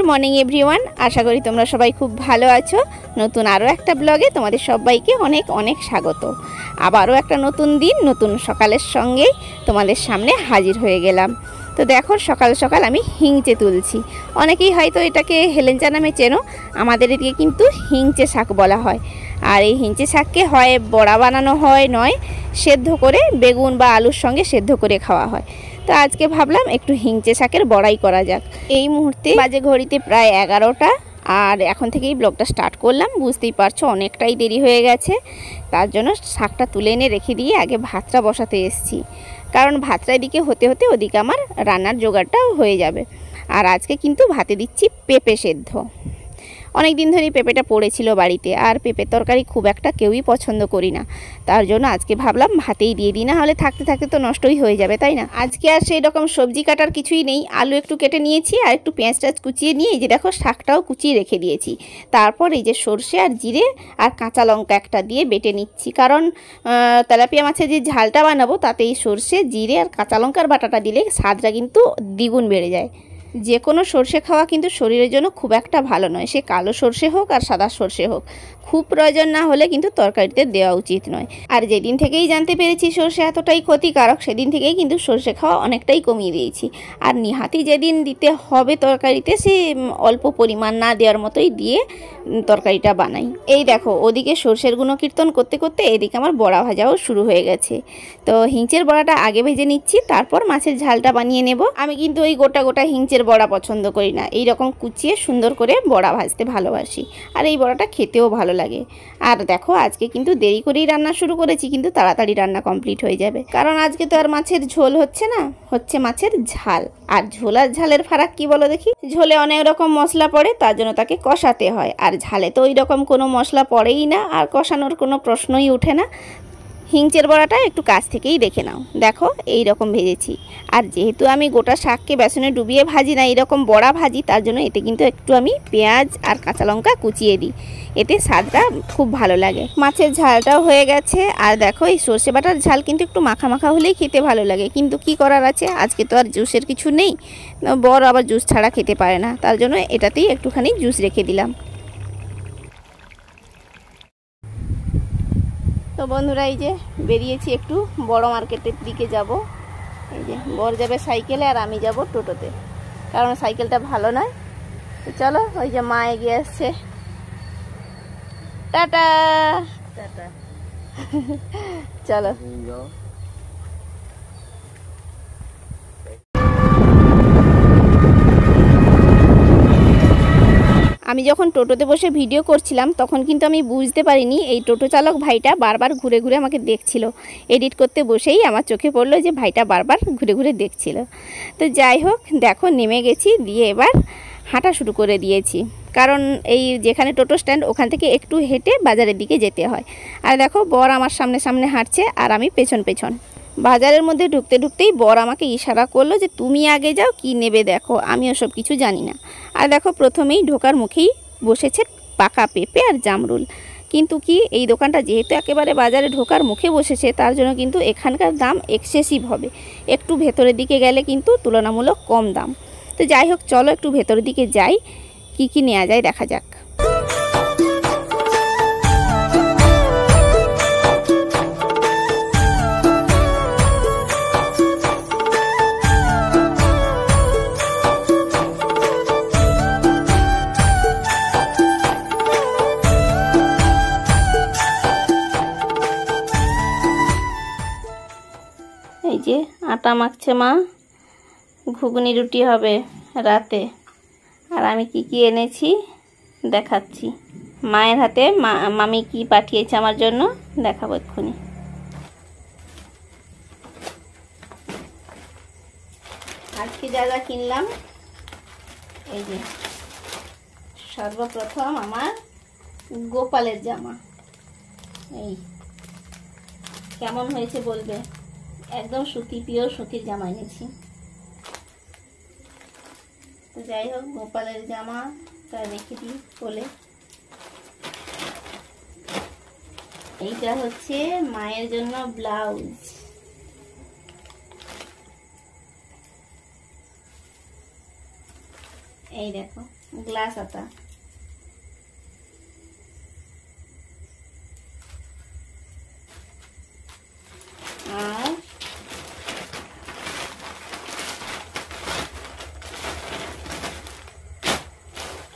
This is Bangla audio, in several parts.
মর্নিং এভরিওয়ান, আশা করি তোমরা সবাই খুব ভালো আছো। নতুন আরও একটা ব্লগে তোমাদের সবাইকে অনেক অনেক স্বাগত। আবারও একটা নতুন দিন, নতুন সকালের সঙ্গেই তোমাদের সামনে হাজির হয়ে গেলাম। তো দেখো, সকাল সকাল আমি হিংচে তুলছি। অনেকেই হয়তো এটাকে হেলেঞ্চা নামে চেনো, আমাদের এদিকে কিন্তু হিংচে শাক বলা হয়। আর এই হিংচে শাককে হয় বড়া বানানো হয়, নয় সেদ্ধ করে বেগুন বা আলুর সঙ্গে সেদ্ধ করে খাওয়া হয়। তো আজকে ভাবলাম একটু হিংচে শাকের বড়াই করা যাক। এই মুহূর্তে বাজে ঘড়িতে প্রায় 11টা, আর এখন থেকেই ব্লগটা স্টার্ট করলাম। বুঝতেই পারছো অনেকটাই দেরি হয়ে গেছে, তার জন্য শাকটা তুলে এনে রেখে দিয়ে আগে ভাতটা বসাতে এসেছি। কারণ ভাতটা এদিকে হতে হতে ওদিকে আমার রান্নার জোগাড়টাও হয়ে যাবে। আর আজকে কিন্তু ভাতে দিচ্ছি পেঁপে সেদ্ধ। অনেক দিন ধরেই পেঁপেটা পড়েছিল বাড়িতে, আর পেঁপের তরকারি খুব একটা কেউই পছন্দ করি না। তার জন্য আজকে ভাবলাম ভাতেই দিয়ে দিই, না হলে থাকতে থাকতে তো নষ্টই হয়ে যাবে, তাই না? আজকে আর সেই রকম সবজি কাটার কিছুই নেই। আলু একটু কেটে নিয়েছি, আর একটু পেঁয়াজ টাজ কুচিয়ে নিয়ে এই যে দেখো শাকটাও কুচিয়ে রেখে দিয়েছি। তারপর এই যে সর্ষে আর জিরে আর কাঁচা লঙ্কা একটা দিয়ে বেটে নিচ্ছি। কারণ তেলাপিয়া মাছের যে ঝালটা বানাবো তাতে এই সর্ষে, জিরে আর কাঁচা লঙ্কার বাটাটা দিলে স্বাদটা কিন্তু দ্বিগুণ বেড়ে যায়। যে কোনো সর্ষে খাওয়া কিন্তু শরীরের জন্য খুব একটা ভালো নয়, সে কালো সর্ষে হোক আর সাদা সর্ষে হোক। খুব প্রয়োজন না হলে কিন্তু তরকারিতে দেওয়া উচিত নয়। আর যেদিন থেকেই জানতে পেরেছি সর্ষে এতটাই ক্ষতিকারক, সেদিন থেকেই কিন্তু সর্ষে খাওয়া অনেকটাই কমিয়ে দিয়েছি। আর নিহাতি যেদিন দিতে হবে তরকারিতে, সে অল্প পরিমাণ না দেওয়ার মতোই দিয়ে তরকারিটা বানাই। এই দেখো, ওদিকে সর্ষের গুণকীর্তন করতে করতে এদিকে আমার বড়া ভাজাও শুরু হয়ে গেছে। তো হিংচের বড়াটা আগে ভেজে নিচ্ছি, তারপর মাছের ঝালটা বানিয়ে নেব। আমি কিন্তু ওই গোটা গোটা হিংচের বড়া পছন্দ করি না, এই রকম কুচিয়ে সুন্দর করে বড়া ভাজতে ভালোবাসি। আর এই বড়াটা খেতেও ভালো লাগে। আর দেখো, আজকে কিন্তু দেরি করেই রান্না শুরু করেছি, কিন্তু তাড়াতাড়ি রান্না কমপ্লিট হয়ে যাবে। কারণ আজকে তো আর মাছের ঝোল হচ্ছে না, হচ্ছে মাছের ঝাল। আর ঝোল আর ঝালের ফারাক কি বলো দেখি? ঝোলে অনেক রকম মশলা পড়ে, তার জন্য তাকে কষাতে হয়। আর ঝালে তো ওই রকম কোনো মশলা পড়েই না, আর কষানোর কোনো প্রশ্নই ওঠে না। হিংচের বড়াটা একটু কাছ থেকেই দেখে নাও, দেখো এই রকম ভেজেছি। আর যেহেতু আমি গোটা শাককে বেসনে ডুবিয়ে ভাজি না, এইরকম বড়া ভাজি, তার জন্য এতে কিন্তু একটু আমি পেঁয়াজ আর কাঁচা লঙ্কা কুচিয়ে দিই, এতে স্বাদটা খুব ভালো লাগে। মাছের ঝালটাও হয়ে গেছে। আর দেখো, এই সর্ষে বাটার ঝাল কিন্তু একটু মাখা মাখা হলেই খেতে ভালো লাগে, কিন্তু কি করার আছে, আজকে তো আর জুসের কিছু নেই। বড় আবার জুস ছাড়া খেতে পারে না, তার জন্য এটাতেই একটুখানি জুস রেখে দিলাম। তো বন্ধুরা, এই যে বেরিয়েছি একটু বড় মার্কেটের দিকে যাব। এই যে বর যাবে সাইকেলে, আর আমি যাব টোটোতে, কারণ সাইকেলটা ভালো নয়। তো চলো, ওই যে মা এগিয়ে আসছে। Tata tata. চলো। আমি যখন টোটোতে বসে ভিডিও করছিলাম, তখন কিন্তু আমি বুঝতে পারিনি এই টোটো চালক ভাইটা বারবার ঘুরে ঘুরে আমাকে দেখছিল। এডিট করতে বসেই আমার চোখে পড়লো যে ভাইটা বারবার ঘুরে ঘুরে দেখছিল। তো যাই হোক, দেখো নেমে গেছি, দিয়ে এবার হাঁটা শুরু করে দিয়েছি। কারণ এই যেখানে টোটো স্ট্যান্ড, ওখান থেকে একটু হেঁটে বাজারের দিকে যেতে হয়। আর দেখো, বর আমার সামনে সামনে হাঁটছে, আর আমি পেছন পেছন। বাজারের মধ্যে ঢুকতে ঢুকতেই বর আমাকে ইশারা করলো যে তুমি আগে যাও, কি নেবে দেখো, আমি ওসব কিছু জানি না। আর দেখো, প্রথমেই ঢোকার মুখেই বসেছে পাকা পেঁপে আর জামরুল। কিন্তু কি, এই দোকানটা যেহেতু একেবারে বাজারে ঢোকার মুখে বসেছে, তার জন্য কিন্তু এখানকার দাম এক্সেসিভ হবে। একটু ভেতরের দিকে গেলে কিন্তু তুলনামূলক কম দাম। তো যাই হোক, চলো একটু ভেতরের দিকে যাই, কি কি নেওয়া যায় দেখা যাক। এই যে আটা মাখছে মা, ঘুগনি রুটি হবে রাতে। আর আমি কি কি এনেছি দেখাচ্ছি। মায়ের হাতে মামি কি পাঠিয়েছে আমার জন্য দেখাবো এক্ষুনি। আজকে যা যা কিনলাম, এই যে সর্বপ্রথম আমার গোপালের জামা। এই কেমন হয়েছে বলবে, একদম সুতি, পিওর সুতির জামা এনেছি। তো যাই হোক, গোপালের জামাটা রেখে দিই কোলে। এইটা হচ্ছে মায়ের জন্য ব্লাউজ। এই দেখো গ্লাস আতা, আর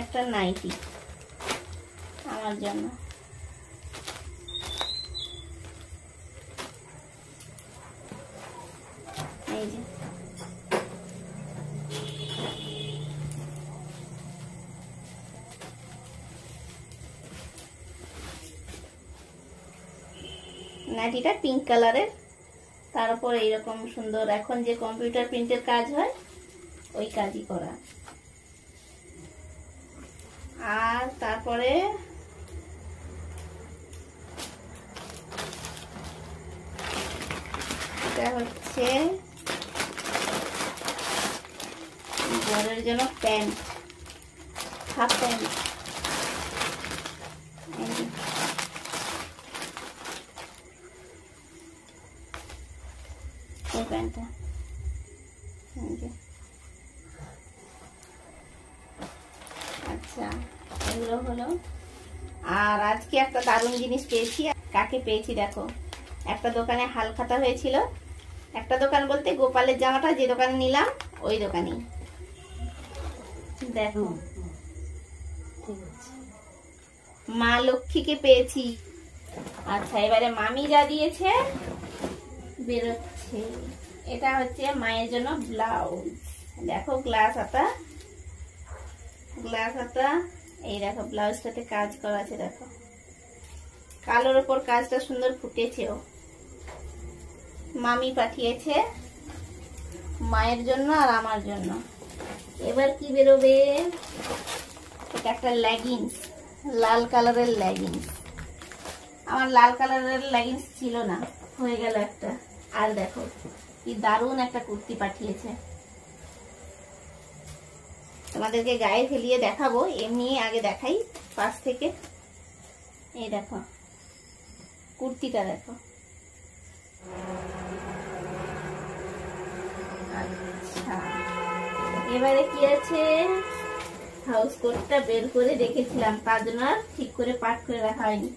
একটা নাইটি আমার জন্য। এই যে নাইটিটা পিঙ্ক কালারের, তার উপর এইরকম সুন্দর এখন যে কম্পিউটার প্রিন্টের কাজ হয় ওই কাজই করা। আর তারপরে এটা হচ্ছে বরের জন্য প্যান্ট, হাফ প্যান্ট। এই প্যান্টটা আচ্ছা, এগুলো হলো। আর আজকে একটা দারুণ জিনিস পেয়েছি। কাকে পেয়েছি দেখো, একটা দোকানে হালখাতা হয়েছিল, একটা দোকান বলতে গোপালের জামাটা যে দোকানে নিলাম ওই দোকানেই। দেখো মা লক্ষ্মীকে পেয়েছি। আচ্ছা, এবারে মামি যা দিয়েছে বেরোচ্ছে। এটা হচ্ছে মায়ের জন্য ব্লাউজ। দেখো গ্লাস হাতা, গ্লাস হাতা। এই দেখো ব্লাউজটাতে কাজ করা আছে, দেখো কালোর ওপর কাজটা সুন্দর ফুটেছেও। মামি পাঠিয়েছে মায়ের জন্য আর আমার জন্য। এবার কি বেরোবে? এটা একটা লেগিংস, লাল কালারের লেগিংস। আমার লাল কালারের লেগিংস ছিল না, হয়ে গেল একটা। আর দেখো কি দারুণ একটা কুর্তি পাঠিয়েছে, তোমাদেরকে গায়ে ফেলিয়ে দেখাবো, এমনি আগে দেখাই পাশ থেকে। এই দেখো কুর্তিটা দেখো। আচ্ছা, এবারে কি আছে? হাউস কোটটা বের করে রেখেছিলাম, তার জন্য ঠিক করে পাট করে রাখা হয়নি।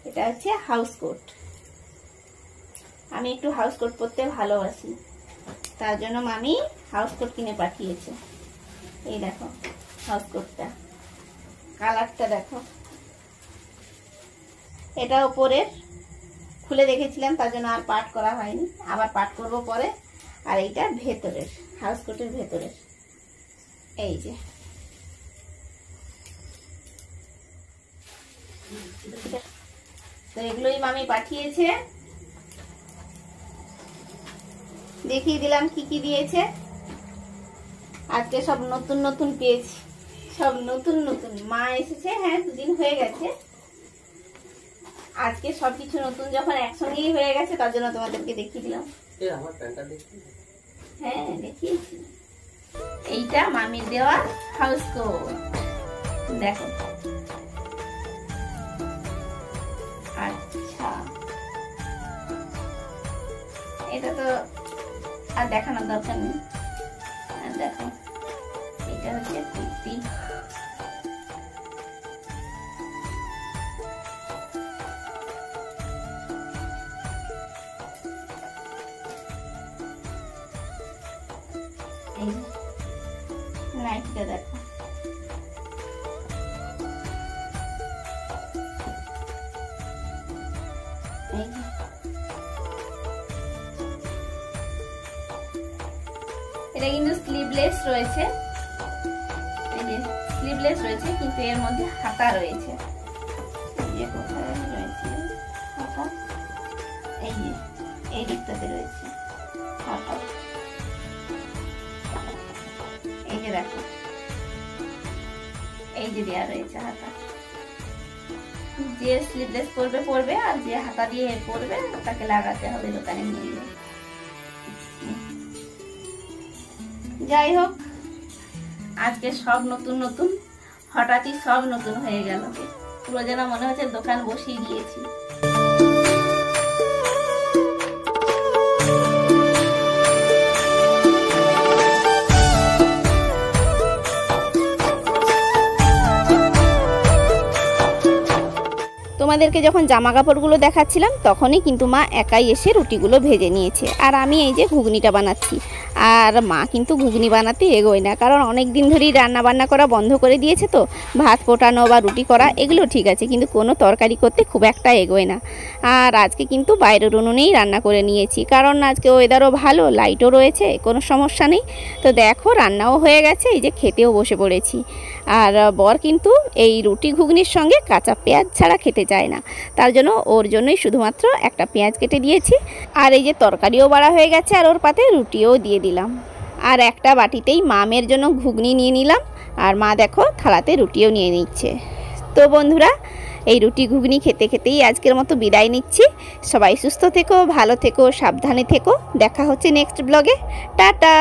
এটা হচ্ছে হাউস কোট। আমি একটু হাউস কোট পরতে ভালোবাসি, তার জন্য মামি হাউস কোট কিনে পাঠিয়েছে। এই দেখো হাউস কোটটা, কালারটা দেখো। এটা উপরের খুলে রেখেছিলাম, তার জন্য আর পাট করা হয়নি, আবার পাট করব পরে। আর এইটা ভেতরের, হাউস কোটের ভেতরের। এই যে তো এগুলোই মামি পাঠিয়েছে। দেখিয়ে দিলাম কি কি দিয়েছে। আজকে সব নতুন নতুন পেয়েছি, সব নতুন নতুন। মা এসেছে, হ্যাঁ 2 দিন হয়ে গেছে। আজকে সবকিছু নতুন যখন একসঙ্গেই হয়ে গেছে, তার জন্য তোমাদেরকে দেখিয়ে দিলাম। হ্যাঁ দেখিয়েছি। এইটা মামির দেওয়া হাউস কোট, দেখো। আচ্ছা, এটা তো আর দেখানোর দরকার নেই। দেখো এটা হচ্ছে কুর্তি। এই নাইটিটা দেখো। এটা কিন্তু স্লিভলেস রয়েছে, এই যে স্লিভলেস রয়েছে, কিন্তু এর মধ্যে হাতা রয়েছে। কোথায় রয়েছে হাতা? এই যে এই দিকটাতে রয়েছে হাতা। এই যে দেখো, এই যে দেওয়া রয়েছে হাতা। যে স্লিভলেস পরবে পরবে, আর যে হাতা দিয়ে পরবে তাকে লাগাতে হবে দোকানে নিয়ে। যাই হোক, আজকে সব নতুন নতুন, হঠাৎই সব নতুন হয়ে গেল। পুরো যেন মনে হচ্ছে দোকান বসিয়ে দিয়েছি। তোমাদেরকে যখন জামা কাপড়গুলো দেখাচ্ছিলাম তখনই কিন্তু মা একাই এসে রুটিগুলো ভেজে নিয়েছে, আর আমি এই যে ঘুগনিটা বানাচ্ছি। আর মা কিন্তু ঘুগনি বানাতে এগোয় না, কারণ অনেক দিন ধরেই রান্না বান্না করা বন্ধ করে দিয়েছে, তো ভাত ফোটানো বা রুটি করা এগুলো ঠিক আছে, কিন্তু কোনো তরকারি করতে খুব একটা এগোয় না। আর আজকে কিন্তু বাইরের উনুনেই রান্না করে নিয়েছি, কারণ আজকে ওয়েদারও ভালো, লাইটও রয়েছে, কোনো সমস্যা নেই। তো দেখো রান্নাও হয়ে গেছে, এই যে খেতেও বসে পড়েছি। আর বর কিন্তু এই রুটি ঘুগনির সঙ্গে কাঁচা পেঁয়াজ ছাড়া খেতে চায় না, তার জন্য ওর জন্যই শুধুমাত্র একটা পেঁয়াজ কেটে দিয়েছি। আর এই যে তরকারিও বাড়া হয়ে গেছে, আর ওর পাতে রুটিও দিয়ে দিলাম। আর একটা বাটিতেই মামের জন্য ঘুগনি নিয়ে নিলাম, আর মা দেখো থালাতে রুটিও নিয়ে নিচ্ছে। তো বন্ধুরা, এই রুটি ঘুগনি খেতে খেতেই আজকের মতো বিদায় নিচ্ছি। সবাই সুস্থ থেকো, ভালো থেকো, সাবধানে থেকো। দেখা হচ্ছে নেক্সট ব্লগে। টাটা।